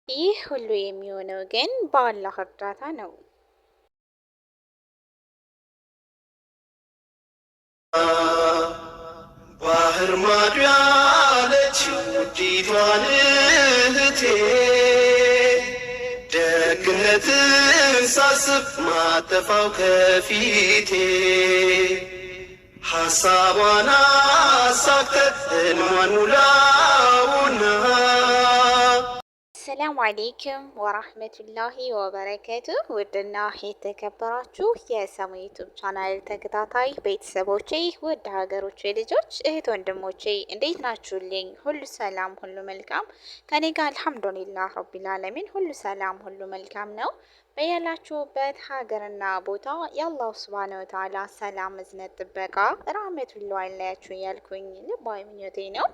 ይህ ሁሉ የሚሆነው ግን በአላህ እርዳታ ነው። ባህር ማዶ ያለችው ውዲቷን እህቴ ደግነትን ሳስብ ማጠፋው ከፊቴ ሐሳቧን አሳክተህ ሕልሟን ሙላውና ሰላም አሌይኩም ወራህመቱላሂ ወበረከቱ። ውድና የተከበራችሁ የሰሙ ዩቱብ ቻናል ተከታታይ ቤተሰቦቼ፣ ውድ ሀገሮቼ ልጆች፣ እህት ወንድሞቼ እንዴት ናችሁልኝ? ሁሉ ሰላም፣ ሁሉ መልካም ከኔ ጋር አልሐምዱሊላህ ረቢል ዓለሚን ሁሉ ሰላም፣ ሁሉ መልካም ነው። በያላችሁበት ሀገርና ቦታ የአላሁ ሱብሃነሁ ወተዓላ ሰላም፣ እዝነት፣ ጥበቃ ራህመቱላሂ አይለያችሁ እያልኩኝ ልባዊ ምኞቴ ነው።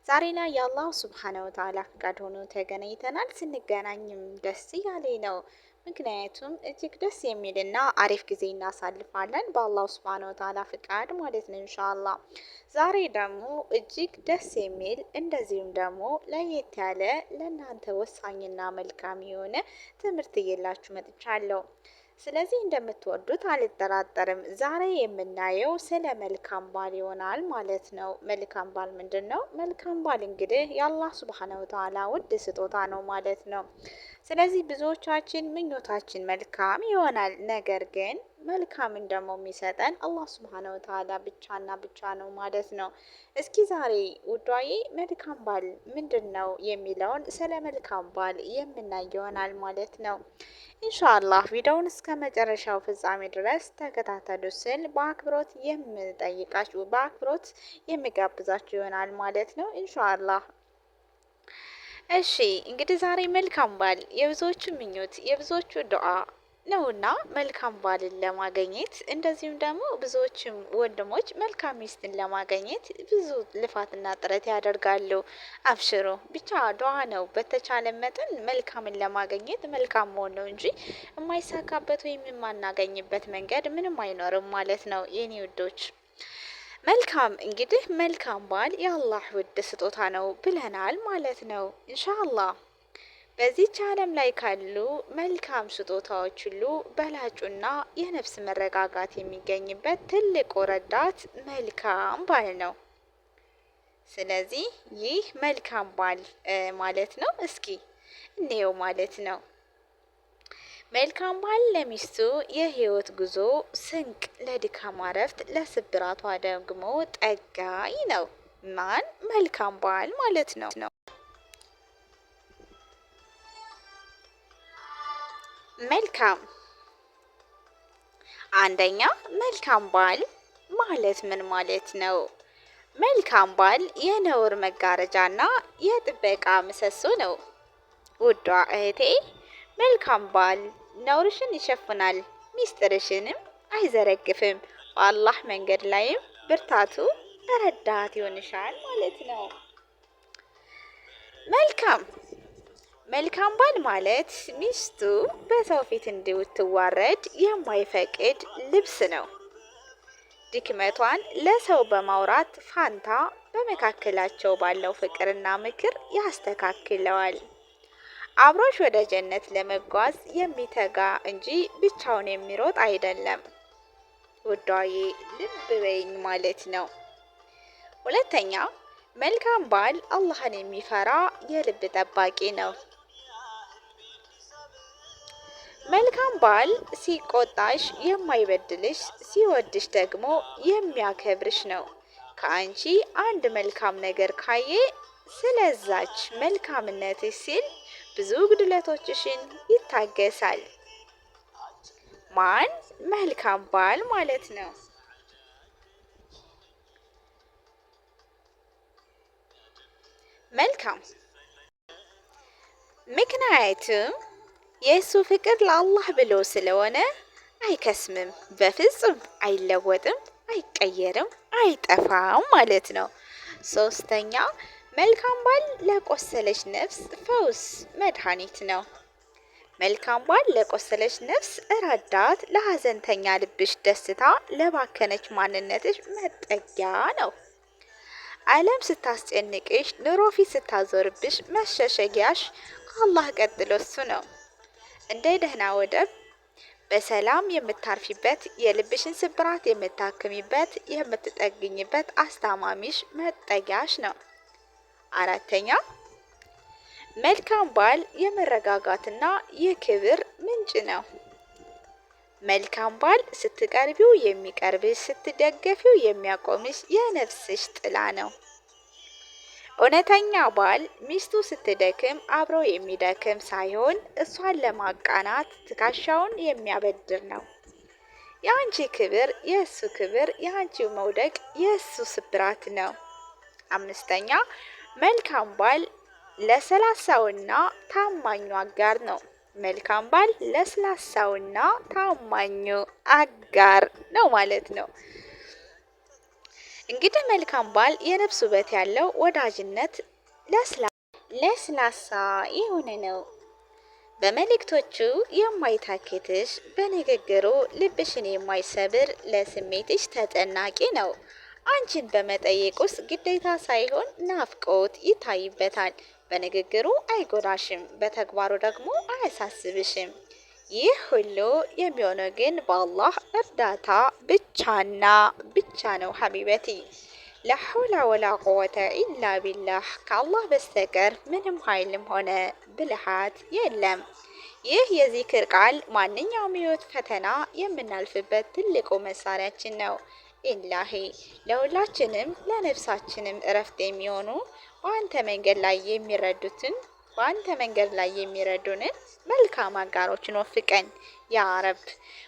ዛሬ ላይ የአላህ ሱብሃነሁ ወተዓላ ፍቃድ ሆኖ ተገናኝተናል። ስንገናኝም ደስ እያለኝ ነው። ምክንያቱም እጅግ ደስ የሚልና አሪፍ ጊዜ እናሳልፋለን በአላህ ሱብሃነሁ ወተዓላ ፍቃድ ማለት ነው ኢንሻአላህ። ዛሬ ደግሞ እጅግ ደስ የሚል እንደዚሁም ደግሞ ለየት ያለ ለእናንተ ወሳኝና መልካም የሆነ ትምህርት እየላችሁ መጥቻለሁ። ስለዚህ እንደምትወዱት አልጠራጠርም። ዛሬ የምናየው ስለ መልካም ባል ይሆናል ማለት ነው። መልካም ባል ምንድን ነው? መልካም ባል እንግዲህ የአላህ ሱብሃነሁ ወተዓላ ውድ ስጦታ ነው ማለት ነው። ስለዚህ ብዙዎቻችን ምኞታችን መልካም ይሆናል። ነገር ግን መልካምን ደግሞ የሚሰጠን አላህ ሱብሃነሁ ወተዓላ ብቻና ብቻ ነው ማለት ነው። እስኪ ዛሬ ውዷዬ መልካም ባል ምንድን ነው የሚለውን ስለ መልካም ባል የምናይ ይሆናል ማለት ነው። ኢንሻአላህ ቪዲዮውን እስከ መጨረሻው ፍጻሜ ድረስ ተከታተሉ ስል በአክብሮት የምጠይቃችሁ በአክብሮት የሚጋብዛችሁ ይሆናል ማለት ነው ኢንሻአላህ። እሺ እንግዲህ ዛሬ መልካም ባል የብዙዎቹ ምኞት የብዙዎቹ ዱዓ ነውና መልካም ባልን ለማገኘት እንደዚሁም ደግሞ ብዙዎችም ወንድሞች መልካም ሚስትን ለማገኘት ብዙ ልፋትና ጥረት ያደርጋሉ። አብሽሮ ብቻ ዱዓ ነው። በተቻለ መጠን መልካምን ለማገኘት መልካም መሆን ነው እንጂ የማይሳካበት ወይም የማናገኝበት መንገድ ምንም አይኖርም ማለት ነው የኔ ውዶች። መልካም እንግዲህ መልካም ባል የአላህ ውድ ስጦታ ነው ብለናል ማለት ነው ኢንሻአላህ። በዚህች ዓለም ላይ ካሉ መልካም ስጦታዎች ሁሉ በላጩና የነፍስ መረጋጋት የሚገኝበት ትልቁ ረዳት መልካም ባል ነው። ስለዚህ ይህ መልካም ባል ማለት ነው። እስኪ እንየው ማለት ነው። መልካም ባል ለሚስቱ የህይወት ጉዞ ስንቅ፣ ለድካም እረፍት፣ ለስብራቷ ደግሞ ጠጋኝ ነው። ማን? መልካም ባል ማለት ነው። መልካም አንደኛ መልካም ባል ማለት ምን ማለት ነው? መልካም ባል የነውር መጋረጃና የጥበቃ ምሰሶ ነው። ውዷ እህቴ መልካም ባል ነውርሽን ይሸፍናል፣ ሚስጥርሽንም አይዘረግፍም። በአላህ መንገድ ላይም ብርታቱ ረዳት ይሆንሻል ማለት ነው። መልካም ባል ማለት ሚስቱ በሰው ፊት እንድትዋረድ የማይፈቅድ ልብስ ነው። ድክመቷን ለሰው በማውራት ፋንታ በመካከላቸው ባለው ፍቅርና ምክር ያስተካክለዋል። አብሮሽ ወደ ጀነት ለመጓዝ የሚተጋ እንጂ ብቻውን የሚሮጥ አይደለም። ውዷዬ ልብ በይኝ ማለት ነው። ሁለተኛ መልካም ባል አላህን የሚፈራ የልብ ጠባቂ ነው። መልካም ባል ሲቆጣሽ የማይበድልሽ፣ ሲወድሽ ደግሞ የሚያከብርሽ ነው። ከአንቺ አንድ መልካም ነገር ካየ ስለዛች መልካምነትሽ ሲል ብዙ ጉድለቶችሽን ይታገሳል። ማን? መልካም ባል ማለት ነው። መልካም ምክንያቱም የእሱ ፍቅር ለአላህ ብሎ ስለሆነ አይከስምም፣ በፍጹም አይለወጥም፣ አይቀየርም፣ አይጠፋም ማለት ነው። ሶስተኛ መልካም ባል ለቆሰለች ነፍስ ፈውስ መድኃኒት ነው። መልካም ባል ለቆሰለች ነፍስ ረዳት፣ ለሀዘንተኛ ልብሽ ደስታ፣ ለባከነች ማንነትሽ መጠጊያ ነው። ዓለም ስታስጨንቅሽ፣ ኑሮ ፊት ስታዞርብሽ መሸሸጊያሽ ከአላህ ቀጥሎ እሱ ነው። እንደ ደህና ወደብ በሰላም የምታርፊበት፣ የልብሽን ስብራት የምታክሚበት፣ የምትጠግኝበት አስታማሚሽ መጠጊያሽ ነው። አራተኛ መልካም ባል የመረጋጋትና የክብር ምንጭ ነው። መልካም ባል ስትቀርቢው የሚቀርብሽ፣ ስትደገፊው የሚያቆምሽ የነፍስሽ ጥላ ነው። እውነተኛ ባል ሚስቱ ስትደክም አብሮ የሚደክም ሳይሆን እሷን ለማቃናት ትከሻውን የሚያበድር ነው። የአንቺ ክብር የእሱ ክብር፣ የአንቺው መውደቅ የእሱ ስብራት ነው። አምስተኛ መልካም ባል ለስላሳውና ታማኙ አጋር ነው። መልካም ባል ለስላሳውና ታማኙ አጋር ነው ማለት ነው። እንግዲህ መልካም ባል የነፍስ ውበት ያለው ወዳጅነት ለስላሳ የሆነ ነው። በመልእክቶቹ የማይታክትሽ፣ በንግግሩ ልብሽን የማይሰብር፣ ለስሜትሽ ተጨናቂ ነው። አንቺን በመጠየቅ ውስጥ ግዴታ ሳይሆን ናፍቆት ይታይበታል። በንግግሩ አይጎዳሽም፣ በተግባሩ ደግሞ አያሳስብሽም። ይህ ሁሉ የሚሆነው ግን በአላህ እርዳታ ብቻና ብቻ ነው ሀቢበቲ። ላሐውላ ወላ ቁወተ ኢላ ቢላህ። ከአላህ በስተቀር ምንም ኃይልም ሆነ ብልሃት የለም። ይህ የዚክር ቃል ማንኛውም የህይወት ፈተና የምናልፍበት ትልቁ መሳሪያችን ነው። ኢላሂ ለሁላችንም ለነፍሳችንም እረፍት የሚሆኑ በአንተ መንገድ ላይ የሚረዱንን መልካም አጋሮችን ወፍቀን ያ ረብ።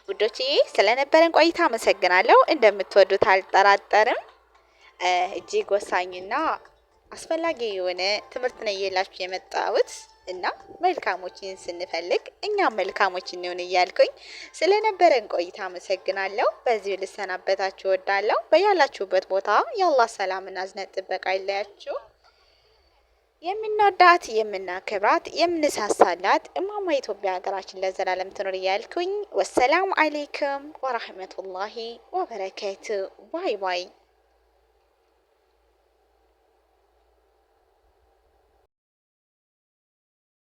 ውዶችዬ ስለነበረን ቆይታ አመሰግናለሁ። እንደምትወዱት አልጠራጠርም። እጅግ ወሳኝና አስፈላጊ የሆነ ትምህርት ነው ይዤላችሁ የመጣሁት እና መልካሞችን ስንፈልግ እኛም መልካሞች እንሆን እያልኩኝ ስለነበረን ቆይታ አመሰግናለሁ። በዚሁ ልሰናበታችሁ እወዳለሁ። በያላችሁበት ቦታ የአላህ ሰላምና እዝነት ጥበቃ አይለያችሁ። የምንወዳት የምናከብራት የምንሳሳላት እማማ ኢትዮጵያ ሀገራችን ለዘላለም ትኖር እያልኩኝ ወሰላሙ አለይኩም ወራህመቱላሂ ወበረካቱ። ባይ ባይ።